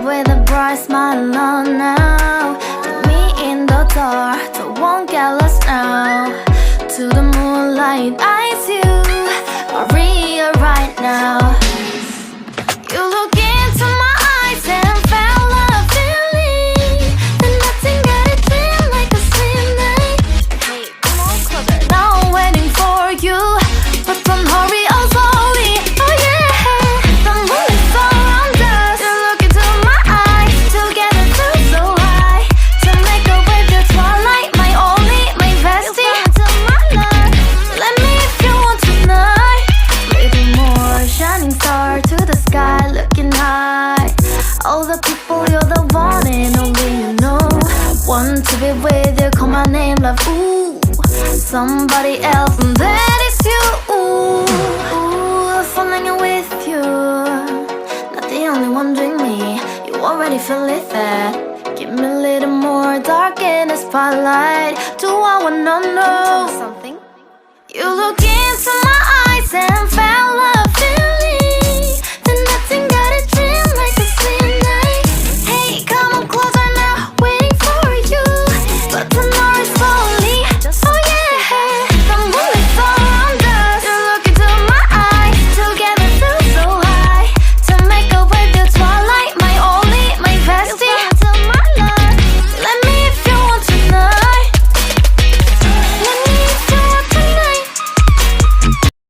with a bright smile on now. Put me in the dark, so won't get lost now. To the moonlight, eyes you are real right now. You look into my eyes and felt a feeling that nothing got it feel like a slim night. Hey, come on, closer. Now I'm waiting for you, but don't hurry, oh slowly. Oh yeah, the moon is around us. You look into my eyes, together feel so high. To make a way the twilight, my only, my bestie. You fall into my love, let me if you want tonight. Little more shining star to the sky, looking high. All the people, you're the one and only you know. Want to be with you, call my name, love, ooh. Somebody else, and that is you, ooh. Falling in with you, not the only one doing me. You already feel it there. Give me a little more dark in the spotlight. Do I wanna know something? You look